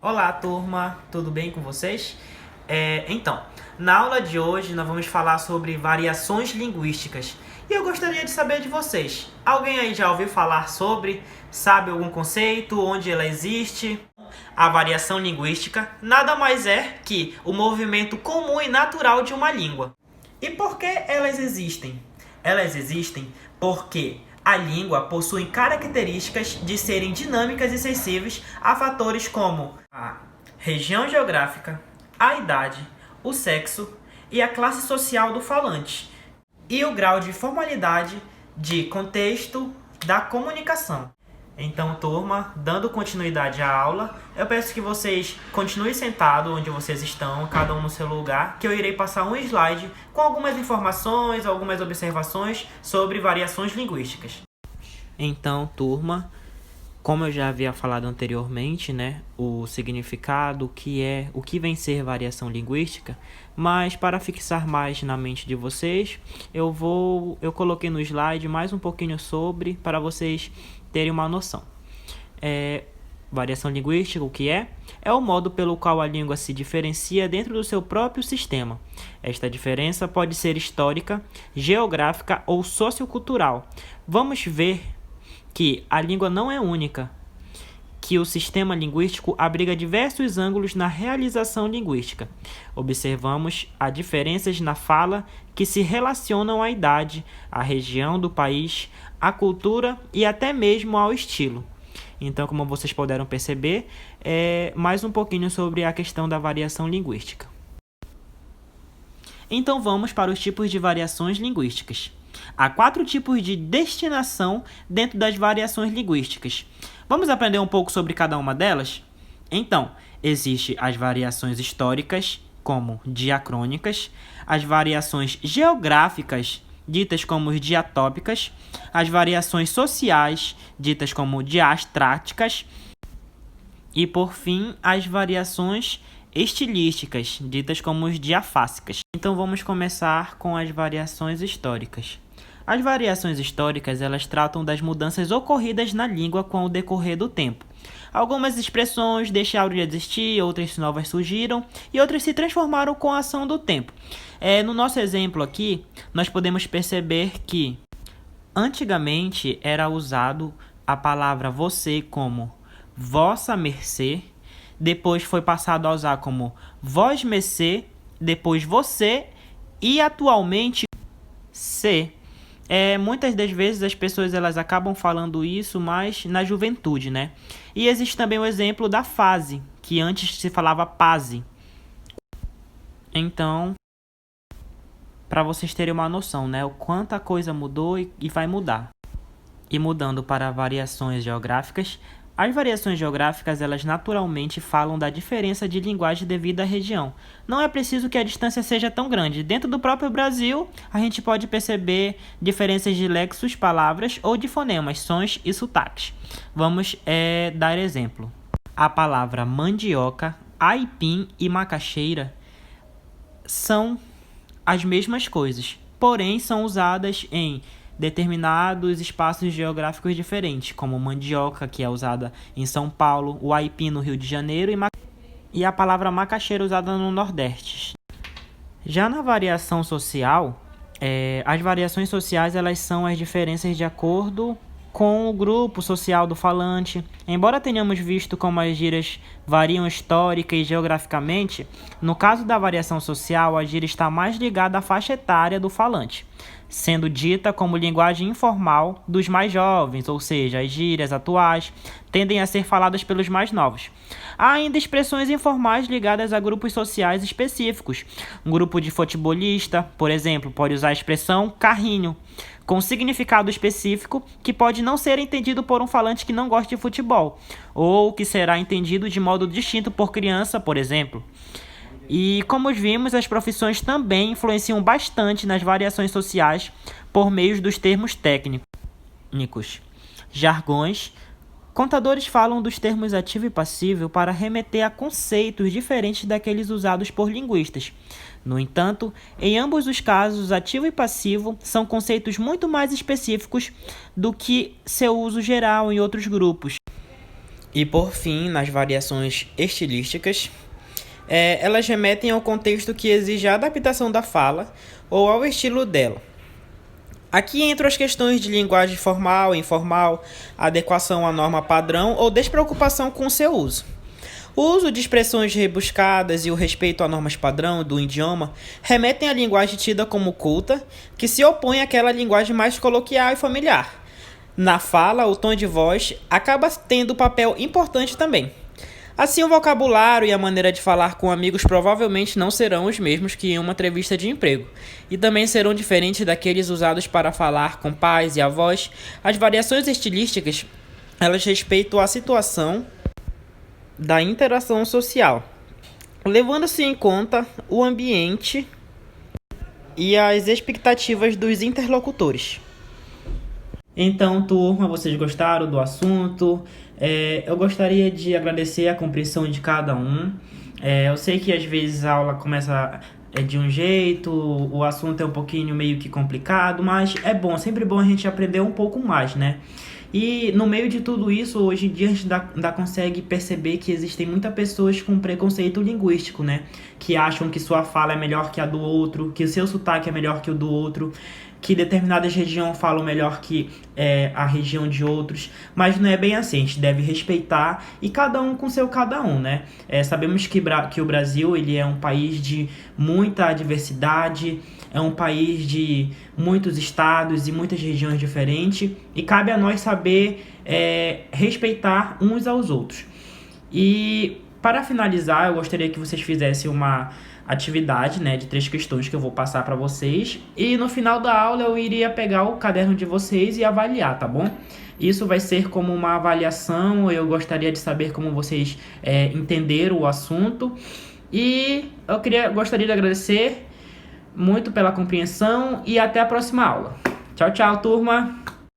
Olá, turma, tudo bem com vocês? Então, na aula de hoje nós vamos falar sobre variações linguísticas. E eu gostaria de saber de vocês. Alguém aí já ouviu falar sobre? Sabe algum conceito? Onde ela existe? A variação linguística nada mais é que o movimento comum e natural de uma língua. E por que elas existem? Elas existem porque a língua possui características de serem dinâmicas e sensíveis a fatores como a região geográfica, a idade, o sexo e a classe social do falante, e o grau de formalidade de contexto da comunicação. Então, turma, dando continuidade à aula, eu peço que vocês continuem sentados onde vocês estão, cada um no seu lugar, que eu irei passar um slide com algumas informações, algumas observações sobre variações linguísticas. Então, turma, como eu já havia falado anteriormente, né, o significado, o que vem ser variação linguística, mas para fixar mais na mente de vocês, eu coloquei no slide mais um pouquinho sobre, para vocês terem uma noção. Variação linguística, o que é? É o modo pelo qual a língua se diferencia dentro do seu próprio sistema. Esta diferença pode ser histórica, geográfica ou sociocultural. Vamos ver que a língua não é única, que o sistema linguístico abriga diversos ângulos na realização linguística. Observamos as diferenças na fala que se relacionam à idade, à região do país, à cultura e até mesmo ao estilo. Então, como vocês puderam perceber, mais um pouquinho sobre a questão da variação linguística. Então, vamos para os tipos de variações linguísticas. Há 4 tipos de destinação dentro das variações linguísticas. Vamos aprender um pouco sobre cada uma delas? Então, existem as variações históricas, como diacrônicas, as variações geográficas, ditas como diatópicas, as variações sociais, ditas como diastráticas, e, por fim, as variações estilísticas, ditas como diafásicas. Então, vamos começar com as variações históricas. As variações históricas, elas tratam das mudanças ocorridas na língua com o decorrer do tempo. Algumas expressões deixaram de existir, outras novas surgiram e outras se transformaram com a ação do tempo. No nosso exemplo aqui, nós podemos perceber que antigamente era usado a palavra você como vossa mercê, depois foi passado a usar como vós mercê, depois você e atualmente se. Muitas das vezes as pessoas elas acabam falando isso, mas na juventude, né? E existe também o exemplo da fase, que antes se falava pase. Então, para vocês terem uma noção, né? O quanto a coisa mudou e vai mudar. E mudando para variações geográficas, as variações geográficas, elas naturalmente falam da diferença de linguagem devido à região. Não é preciso que a distância seja tão grande. Dentro do próprio Brasil, a gente pode perceber diferenças de léxicos, palavras ou de fonemas, sons e sotaques. Vamos dar exemplo. A palavra mandioca, aipim e macaxeira são as mesmas coisas, porém são usadas em determinados espaços geográficos diferentes, como mandioca, que é usada em São Paulo, o aipim no Rio de Janeiro e a palavra macaxeira usada no Nordeste. Já na variação social, as variações sociais elas são as diferenças de acordo com o grupo social do falante. Embora tenhamos visto como as gírias variam histórica e geograficamente, no caso da variação social, a gíria está mais ligada à faixa etária do falante, sendo dita como linguagem informal dos mais jovens, ou seja, as gírias atuais tendem a ser faladas pelos mais novos. Há ainda expressões informais ligadas a grupos sociais específicos. Um grupo de futebolista, por exemplo, pode usar a expressão carrinho, com significado específico que pode não ser entendido por um falante que não gosta de futebol, ou que será entendido de modo distinto por criança, por exemplo. E como vimos, as profissões também influenciam bastante nas variações sociais por meio dos termos técnicos, jargões. Contadores falam dos termos ativo e passivo para remeter a conceitos diferentes daqueles usados por linguistas. No entanto, em ambos os casos, ativo e passivo são conceitos muito mais específicos do que seu uso geral em outros grupos. E por fim, nas variações estilísticas, elas remetem ao contexto que exige a adaptação da fala ou ao estilo dela. Aqui entram as questões de linguagem formal, informal, adequação à norma padrão ou despreocupação com seu uso. O uso de expressões rebuscadas e o respeito a normas padrão do idioma remetem à linguagem tida como culta, que se opõe àquela linguagem mais coloquial e familiar. Na fala, o tom de voz acaba tendo papel importante também. Assim, o vocabulário e a maneira de falar com amigos provavelmente não serão os mesmos que em uma entrevista de emprego, e também serão diferentes daqueles usados para falar com pais e avós. As variações estilísticas, elas respeitam a situação da interação social, levando-se em conta o ambiente e as expectativas dos interlocutores. Então, turma, vocês gostaram do assunto? Eu gostaria de agradecer a compreensão de cada um. Eu sei que às vezes a aula começa de um jeito, o assunto é um pouquinho meio que complicado, mas é bom, sempre bom a gente aprender um pouco mais, né? E no meio de tudo isso, hoje em dia a gente ainda consegue perceber que existem muitas pessoas com preconceito linguístico, né? Que acham que sua fala é melhor que a do outro, que o seu sotaque é melhor que o do outro, que determinadas regiões falam melhor que a região de outros, mas não é bem assim, a gente deve respeitar e cada um com seu cada um, né? Sabemos que o Brasil ele é um país de muita diversidade, é um país de muitos estados e muitas regiões diferentes e cabe a nós saber respeitar uns aos outros. E para finalizar, eu gostaria que vocês fizessem uma atividade, né, de 3 questões que eu vou passar para vocês. E no final da aula eu iria pegar o caderno de vocês e avaliar, tá bom? Isso vai ser como uma avaliação, eu gostaria de saber como vocês entenderam o assunto. E gostaria de agradecer muito pela compreensão e até a próxima aula. Tchau, tchau, turma!